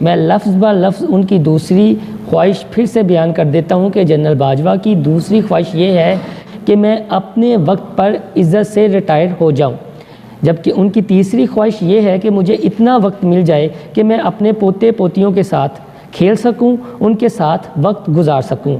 میں لفظ بہ لفظ ان کی دوسری خواہش پھر سے بیان کر دیتا ہوں کہ جنرل باجوہ کی دوسری خواہش یہ ہے کہ میں اپنے وقت پر عزت سے ریٹائر ہو جاؤں، جبکہ ان کی تیسری خواہش یہ ہے کہ مجھے اتنا وقت مل جائے کہ میں اپنے پوتے پوتیوں کے ساتھ کھیل سکوں، ان کے ساتھ وقت گزار سکوں۔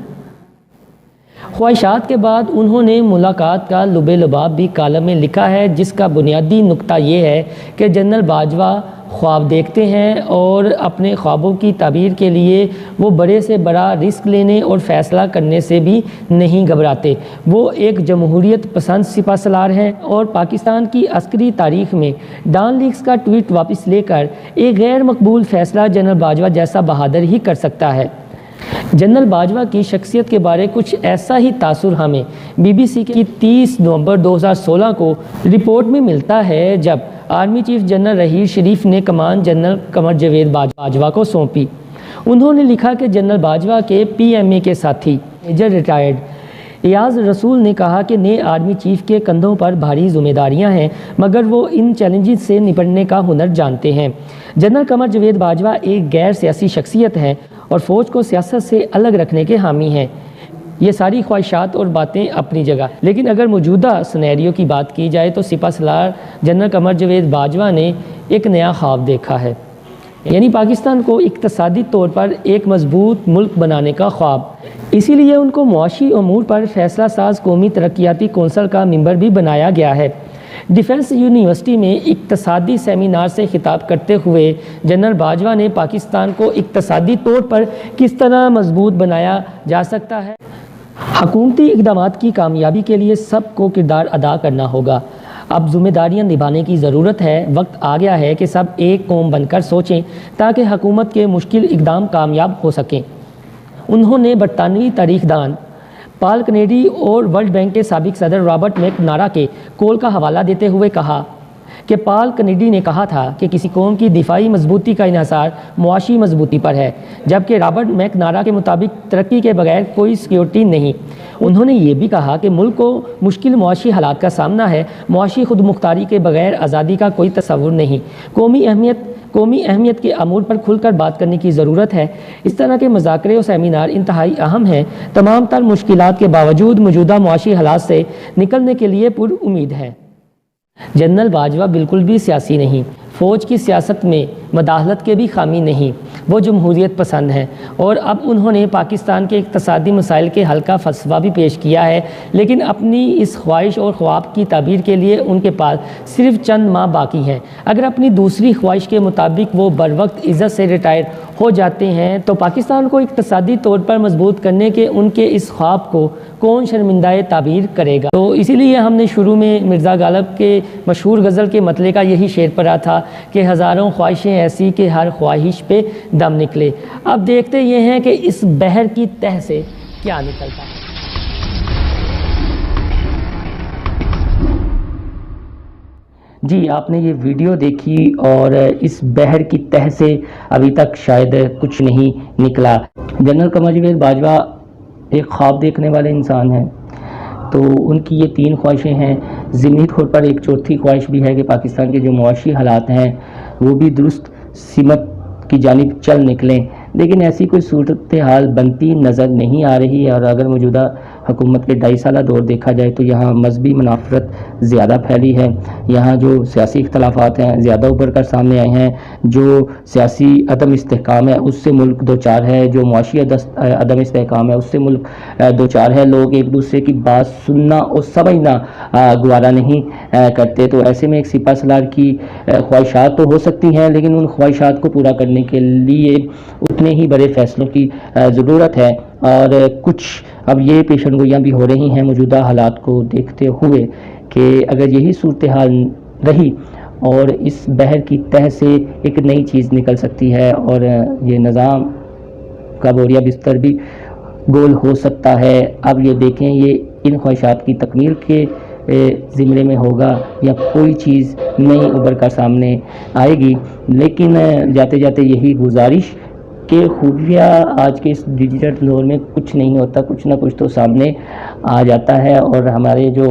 خواہشات کے بعد انہوں نے ملاقات کا لب لباب بھی کالم میں لکھا ہے، جس کا بنیادی نقطہ یہ ہے کہ جنرل باجوہ خواب دیکھتے ہیں اور اپنے خوابوں کی تعبیر کے لیے وہ بڑے سے بڑا رسک لینے اور فیصلہ کرنے سے بھی نہیں گھبراتے۔ وہ ایک جمہوریت پسند سپہ سالار ہیں اور پاکستان کی عسکری تاریخ میں ڈان لیکس کا ٹویٹ واپس لے کر ایک غیر مقبول فیصلہ جنرل باجوہ جیسا بہادر ہی کر سکتا ہے۔ جنرل باجوہ کی شخصیت کے بارے کچھ ایسا ہی تاثر ہمیں بی بی سی کی 30 نومبر 2016 کو رپورٹ میں ملتا ہے، جب آرمی چیف جنرل رحیل شریف نے کمان جنرل قمر جاوید باجوہ کو سونپی۔ انہوں نے لکھا کہ جنرل باجوہ کے پی ایم اے کے ساتھی میجر ریٹائرڈ ایاز رسول نے کہا کہ نئے آرمی چیف کے کندھوں پر بھاری ذمہ داریاں ہیں، مگر وہ ان چیلنجز سے نپٹنے کا ہنر جانتے ہیں۔ جنرل قمر جاوید باجوہ ایک غیر سیاسی شخصیت ہیں اور فوج کو سیاست سے الگ رکھنے کے حامی ہیں۔ یہ ساری خواہشات اور باتیں اپنی جگہ، لیکن اگر موجودہ سینیریو کی بات کی جائے تو سپہ سالار جنرل قمر جاوید باجوہ نے ایک نیا خواب دیکھا ہے، یعنی پاکستان کو اقتصادی طور پر ایک مضبوط ملک بنانے کا خواب۔ اسی لیے ان کو معاشی امور پر فیصلہ ساز قومی ترقیاتی کونسل کا ممبر بھی بنایا گیا ہے۔ ڈیفنس یونیورسٹی میں اقتصادی سیمینار سے خطاب کرتے ہوئے جنرل باجوہ نے پاکستان کو اقتصادی طور پر کس طرح مضبوط بنایا جا سکتا ہے۔ حکومتی اقدامات کی کامیابی کے لیے سب کو کردار ادا کرنا ہوگا۔ اب ذمہ داریاں نبھانے کی ضرورت ہے۔ وقت آ گیا ہے کہ سب ایک قوم بن کر سوچیں تاکہ حکومت کے مشکل اقدام کامیاب ہو سکیں۔ انہوں نے برطانوی تاریخ دان پال کنیڈی اور ورلڈ بینک کے سابق صدر رابرٹ میک نارا کے قول کا حوالہ دیتے ہوئے کہا کہ پال کنیڈی نے کہا تھا کہ کسی قوم کی دفاعی مضبوطی کا انحصار معاشی مضبوطی پر ہے، جبکہ رابرٹ میک نارا کے مطابق ترقی کے بغیر کوئی سیکیورٹی نہیں۔ انہوں نے یہ بھی کہا کہ ملک کو مشکل معاشی حالات کا سامنا ہے، معاشی خود مختاری کے بغیر آزادی کا کوئی تصور نہیں۔ قومی اہمیت کے امور پر کھل کر بات کرنے کی ضرورت ہے۔ اس طرح کے مذاکرے اور سیمینار انتہائی اہم ہیں، تمام تر مشکلات کے باوجود موجودہ معاشی حالات سے نکلنے کے لیے پر امید ہے۔ جنرل باجوہ بالکل بھی سیاسی نہیں، فوج کی سیاست میں مداخلت کے بھی حامی نہیں، وہ جمہوریت پسند ہیں، اور اب انہوں نے پاکستان کے اقتصادی مسائل کے حل کا فلسفہ بھی پیش کیا ہے، لیکن اپنی اس خواہش اور خواب کی تعبیر کے لیے ان کے پاس صرف چند ماہ باقی ہیں۔ اگر اپنی دوسری خواہش کے مطابق وہ بروقت عزت سے ریٹائر ہو جاتے ہیں تو پاکستان کو اقتصادی طور پر مضبوط کرنے کے ان کے اس خواب کو کون شرمندہ تعبیر کرے گا؟ تو اسی لیے ہم نے شروع میں مرزا غالب کے مشہور غزل کے مطلع کا یہی شعر پڑھا تھا کہ ہزاروں خواہشیں ایسی کہ ہر خواہش پہ دم نکلے۔ اب دیکھتے یہ ہیں کہ اس بحر کی تہ سے کیا نکلتا ہے۔ جی، آپ نے یہ ویڈیو دیکھی اور اس بحر کی تہ سے ابھی تک شاید کچھ نہیں نکلا۔ جنرل قمر جاوید باجوہ ایک خواب دیکھنے والے انسان ہیں، تو ان کی یہ 3 خواہشیں ہیں۔ ضمنی طور پر ایک چوتھی خواہش بھی ہے کہ پاکستان کے جو معاشی حالات ہیں وہ بھی درست سمت کی جانب چل نکلیں، لیکن ایسی کوئی صورتحال بنتی نظر نہیں آ رہی ہے۔ اور اگر موجودہ حکومت کے 2.5 سالہ دور دیکھا جائے تو یہاں مذہبی منافرت زیادہ پھیلی ہے، یہاں جو سیاسی اختلافات ہیں زیادہ ابھر کر سامنے آئے ہیں، جو سیاسی عدم استحکام ہے اس سے ملک دوچار ہے، جو معاشی عدم استحکام ہے اس سے ملک دوچار ہے۔ لوگ ایک دوسرے کی بات سننا اور سمجھنا گوارا نہیں کرتے۔ تو ایسے میں ایک سپہ سالار کی خواہشات تو ہو سکتی ہیں، لیکن ان خواہشات کو پورا کرنے کے لیے اتنے ہی بڑے فیصلوں کی ضرورت ہے، اور کچھ اب یہ پیشن گوئیاں بھی ہو رہی ہیں موجودہ حالات کو دیکھتے ہوئے کہ اگر یہی صورتحال رہی اور اس بحر کی تہ سے ایک نئی چیز نکل سکتی ہے اور یہ نظام کا بوریا بستر بھی گول ہو سکتا ہے۔ اب یہ دیکھیں یہ ان خواہشات کی تکمیل کے زمرے میں ہوگا یا کوئی چیز نئی ابھر کر سامنے آئے گی۔ لیکن جاتے جاتے یہی گزارش کہ خفیہ آج کے اس ڈیجیٹل دور میں کچھ نہیں ہوتا، کچھ نہ کچھ تو سامنے آ جاتا ہے، اور ہمارے جو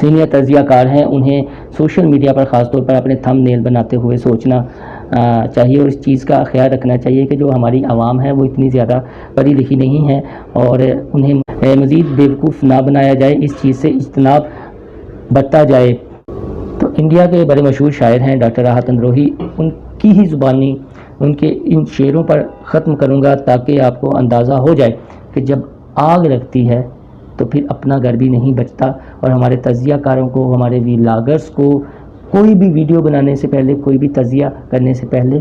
سینئر تجزیہ کار ہیں انہیں سوشل میڈیا پر خاص طور پر اپنے تھم نیل بناتے ہوئے سوچنا چاہیے اور اس چیز کا خیال رکھنا چاہیے کہ جو ہماری عوام ہے وہ اتنی زیادہ پڑھی لکھی نہیں ہے اور انہیں مزید بیوقوف نہ بنایا جائے، اس چیز سے اجتناب برتا جائے۔ تو انڈیا کے بڑے مشہور شاعر ہیں ڈاکٹر راحت اندروہی، ان کی ہی زبانی ان کے ان شعروں پر ختم کروں گا تاکہ آپ کو اندازہ ہو جائے کہ جب آگ لگتی ہے تو پھر اپنا گھر بھی نہیں بچتا، اور ہمارے تجزیہ کاروں کو، ہمارے ویلاگرز کو کوئی بھی ویڈیو بنانے سے پہلے، کوئی بھی تجزیہ کرنے سے پہلے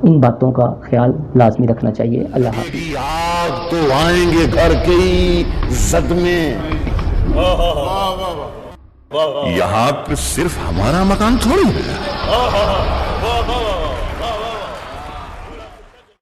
ان باتوں کا خیال لازمی رکھنا چاہیے۔ اللہ حافظ۔ آگ تو آئیں گے گھر کے ہی زد میں، یہاں پہ صرف ہمارا مکان تھوڑی ہے۔